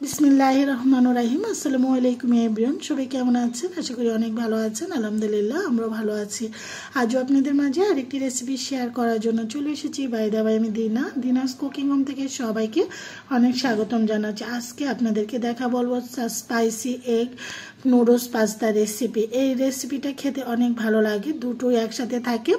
বিসমিল্লাহির রহমানির রহিম। আসসালামু আলাইকুম এভরিওয়ান, সবাই কেমন আছেন? আশা করি অনেক ভালো আছেন। আলহামদুলিল্লাহ আমরাও ভালো আছি। আজও আপনাদের মাঝে আরেকটি রেসিপি শেয়ার করার জন্য চলে এসেছি। বাই দা বাই, আমি দিনাস কুকিং হোম থেকে সবাইকে অনেক স্বাগতম জানাচ্ছি। আজকে আপনাদেরকে বলবো spicy egg noodles pasta recipe. এই রেসিপিটা খেতে অনেক ভালো লাগে, দুটোই একসাথে থাকে,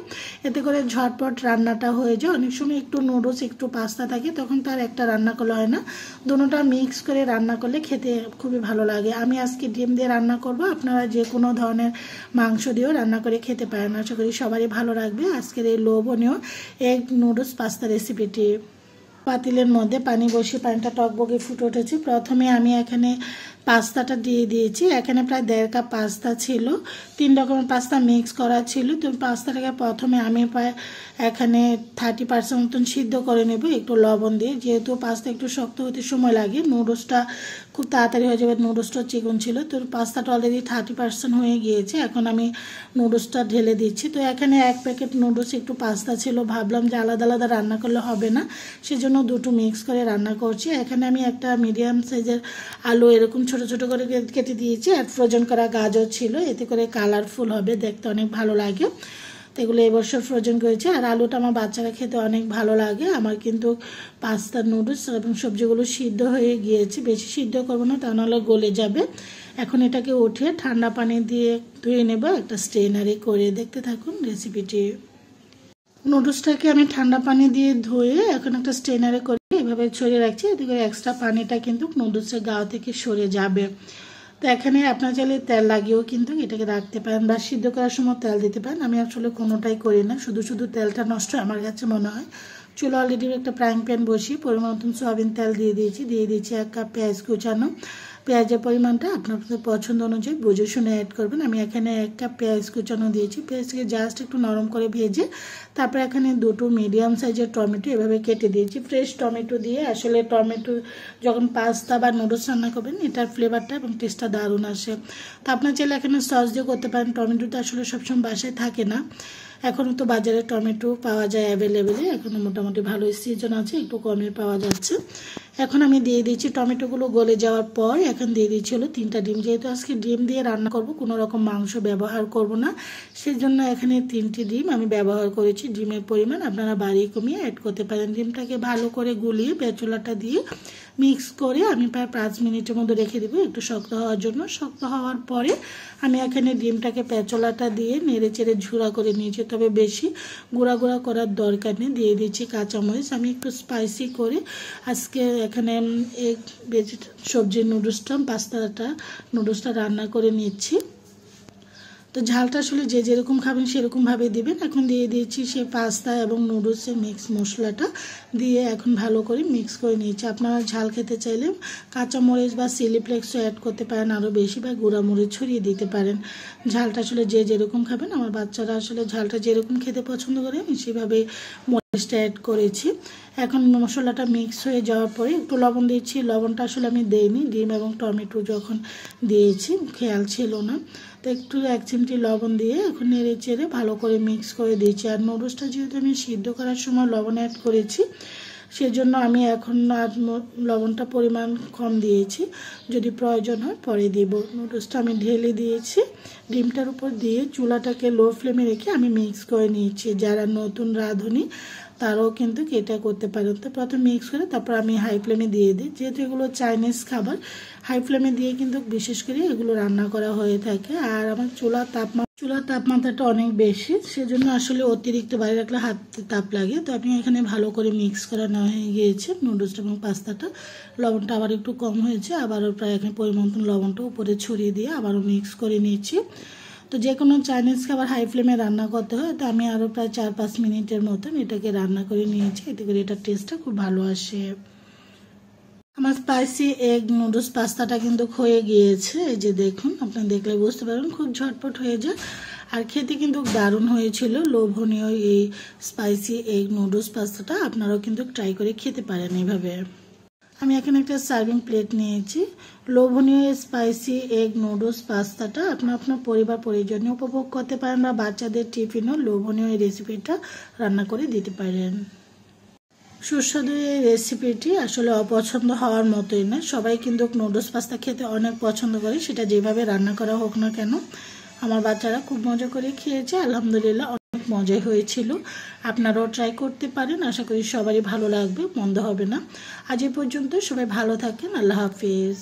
এতে করে ঝটপট রান্নাটা হয়ে যায়। অনেক সময় একটু নুডলস একটু পাস্তা থাকে, তখন তার একটা রান্না করলে হয় না, দুটোটা মিক্স করে রান্না করলে খেতে খুবই ভালো লাগে। আমি আজকে ডিম দিয়ে রান্না করব, আপনারা যে কোনো ধরনের মাংস দিয়েও রান্না করে খেতে পারেন। আশা করি সবারই ভালো লাগবে আজকের এই লোভনীয় এগ নুডলস পাস্তা রেসিপিটি। পাতিলের মধ্যে পানি বসিয়ে পানিটা টকবকে ফুটে উঠেছে। প্রথমে আমি এখানে পাস্তাটা দিয়ে দিয়েছি। এখানে প্রায় 1.5 কাপ পাস্তা ছিল, 3 রকমের পাস্তা মিক্স করা ছিল। তো পাস্তাটাকে প্রথমে আমি প্রায় এখানে 30% মতন সিদ্ধ করে নেব একটু লবণ দিয়ে, যেহেতু পাস্তা একটু শক্ত হতে সময় লাগে। নুডলসটা খুব তাড়াতাড়ি হয়ে যাবে, নুডলসটা চিকন ছিল। তো পাস্তাটা অলরেডি 30% হয়ে গিয়েছে। এখন আমি নুডলসটা ঢেলে দিচ্ছি। তো এখানে 1 প্যাকেট নুডলস একটু পাস্তা ছিল, ভাবলাম যে আলাদা আলাদা রান্না করলে হবে না, সেজন্য দুটো মিক্স করে রান্না করছি। এখানে আমি একটা মিডিয়াম সাইজের আলু এরকম ছোট ছোট করে কেটে দিয়েছি, আর ফ্রোজেন করা গাজর ছিল, এতে করে কালারফুল হবে, দেখতে অনেক ভালো লাগে। তো এগুলো এবছর ফ্রোজেন করেছি। আর আলুটা আমার বাচ্চারা খেতে অনেক ভালো লাগে। আমার কিন্তু পাস্তা নুডলস এবং সবজিগুলো সিদ্ধ হয়ে গিয়েছে, বেশি সিদ্ধ করবো না, তা নাহলে গলে যাবে। এখন এটাকে উঠিয়ে ঠান্ডা পানি দিয়ে ধুয়ে নেব একটা স্ট্রেনারে করে। দেখতে থাকুন রেসিপিটি। নুডলসটাকে আমি ঠান্ডা পানি দিয়ে ধুয়ে এখন একটা স্ট্রেনারে করে এভাবে ছড়িয়ে রাখছি, এতে করে এক্সট্রা পানিটা কিন্তু নুডলসের গা থেকে সরে যাবে। তো এখানে আপনার চাইলে তেল লাগিয়েও কিন্তু এটাকে রাখতে পারেন, বা সিদ্ধ করার সময় তেল দিতে পারেন। আমি আসলে কোনোটাই করি না, শুধু শুধু তেলটা নষ্ট আমার কাছে মনে হয়। চুলো অলরেডি একটা ফ্রাইং প্যান বসিয়ে পরিমাণ মতন সয়াবিন তেল দিয়ে দিয়েছি। 1 কাপ পেঁয়াজ কুচানো। পেঁয়াজের পরিমাণটা আপনার পছন্দ অনুযায়ী বুঝে শুনে অ্যাড করবেন। আমি এখানে 1 কাপ পেঁয়াজ কুচানো দিয়েছি। পেঁয়াজকে জাস্ট একটু নরম করে ভেজে তারপর এখানে 2টো মিডিয়াম সাইজের টমেটো এভাবে কেটে দিয়েছি। ফ্রেশ টমেটো দিয়ে আসলে টমেটো যখন পাস্তা বা নুডলস রান্না করবেন, এটার ফ্লেভারটা এবং টেস্টটা দারুণ আসে। তো আপনার চাইলে এখানে সস দিয়ে করতে পারেন। টমেটো তো আসলে সবসময় বাসায় থাকে না, এখনও তো বাজারে টমেটো পাওয়া যায় অ্যাভেলেবেলে, এখনও মোটামুটি ভালোই সিজন আছে, একটু কমে পাওয়া যাচ্ছে। এখন আমি দিয়ে দিচ্ছি টমেটোগুলো গলে যাওয়ার পর এখন দিয়ে দিচ্ছি হলো 3টা ডিম। যেহেতু আজকে ডিম দিয়ে রান্না করব, কোনো রকম মাংস ব্যবহার করব না, সেজন্য এখানে 3টি ডিম আমি ব্যবহার করেছি। ডিমের পরিমাণ আপনারা বাড়িয়ে কমিয়ে অ্যাড করতে পারেন। ডিমটাকে ভালো করে গুলিয়ে পেঁচুলাটা দিয়ে মিক্স করে আমি প্রায় 5 মিনিটের মধ্যে রেখে দেবো একটু শক্ত হওয়ার জন্য। শক্ত হওয়ার পরে আমি এখানে ডিমটাকে পেঁচলাটা দিয়ে নেড়ে চেড়ে ঝুড়া করে নিয়েছি, তবে বেশি গুঁড়া গুঁড়া করার দরকার নেই। দিয়ে দিচ্ছি কাঁচামরিচ। আমি একটু স্পাইসি করে আজকে এখানে এগ সবজির নুডলসটা রান্না করে নিচ্ছি। তো ঝালটা আসলে যে যেরকম খাবেন সেরকমভাবে দিবেন। এখন দিয়ে দিয়েছি সেই পাস্তা এবং নুডলসের মিক্স মশলাটা দিয়ে এখন ভালো করে মিক্স করে নিয়েছি। আপনারা ঝাল খেতে চাইলে কাঁচামরিচ বা চিলি ফ্লেক্সও অ্যাড করতে পারেন আরও বেশি, বা গুঁড়ামরিচ ছড়িয়ে দিতে পারেন। ঝালটা আসলে যে যেরকম খাবেন, আমার বাচ্চারা আসলে ঝালটা যেরকম খেতে পছন্দ করে আমি সেভাবে মরিচটা অ্যাড করেছি। এখন মশলাটা মিক্স হয়ে যাওয়ার পরে একটু লবণ দিয়েছি। লবণটা আসলে আমি দেইনি, ডিম এবং টমেটো যখন দিয়েছি খেয়াল ছিল না, তো একটু 1 চিমটি লবণ দিয়ে এখন নেড়ে চেড়ে ভালো করে মিক্স করে দিয়েছি। আর নুডলসটা যেহেতু আমি সিদ্ধ করার সময় লবণ অ্যাড করেছি, সেজন্য আমি এখন আর লবণটা পরিমাণ কম দিয়েছি, যদি প্রয়োজন হয় পরে দিব। নুডলসটা আমি ঢেলে দিয়েছি, ডিমটার উপর দিয়ে চুলাটাকে লো ফ্লেমে রেখে আমি মিক্স করে নিয়েছি। যারা নতুন রাঁধুনি তারাও কিন্তু এটা করতে পারেন। তো প্রথমে মিক্স করে তারপর আমি হাই ফ্লেমে দিয়ে দিই, যেহেতু এগুলো চাইনিজ খাবার, হাই ফ্লেমে দিয়ে কিন্তু বিশেষ করে এগুলো রান্না করা হয়ে থাকে। আর আমার চুলার তাপমাত্রাটা অনেক বেশি, সেজন্য আসলে অতিরিক্ত বাইরে রাখলে হাতে তাপ লাগে। তো আমি এখানে ভালো করে মিক্স করা নেওয়া হয়ে গিয়েছে নুডলসটা এবং পাস্তাটা। লবণটা আবার একটু কম হয়েছে, আবারও প্রায় এখানে পরিমাণ মতন লবণটা উপরে ছড়িয়ে দিয়ে আবারও মিক্স করে নিয়েছি। তো যে কোনো চাইনিজ খাবার হাই ফ্লেমে রান্না করতে হয়, তো আমি আরও প্রায় 4-5 মিনিটের মতন এটাকে রান্না করে নিয়েছি, এতে করে এটার টেস্টটা খুব ভালো আসে। আমার স্পাইসি এগ নুডলস পাস্তাটা কিন্তু হয়ে গিয়েছে। এই যে দেখুন, আপনারা দেখলে বুঝতে পারবেন খুব ঝটপট হয়ে যায়, আর খেতে কিন্তু দারুণ হয়েছিল। লোভনীয় এই স্পাইসি এগ নুডলস পাস্তাটা আপনারাও কিন্তু ট্রাই করে খেতে পারেন এভাবে। আমি এখানে একটা সার্ভিং প্লেট নিয়েছি। লোভনীয় স্পাইসি এগ নুডলস পাস্তাটা আপনার পরিবার পরিজনে উপভোগ করতে পারেন, বা বাচ্চাদের টিফিনও লোভনীয় এই রেসিপিটা রান্না করে দিতে পারেন। সুস্বাদু এই রেসিপিটি আসলে অপছন্দ হওয়ার মতোই না। সবাই কিন্তু নুডলস পাস্তা খেতে অনেক পছন্দ করে, সেটা যেভাবে রান্না করা হোক না কেন। আমার বাচ্চারা খুব মজা করে খেয়েছে, আলহামদুলিল্লাহ অনেক মজাই হয়েছিল। আপনারাও ট্রাই করতে পারেন, আশা করি সবারই ভালো লাগবে, মন্দ হবে না। আজ এই পর্যন্ত, সবাই ভালো থাকেন, আল্লাহ হাফিজ।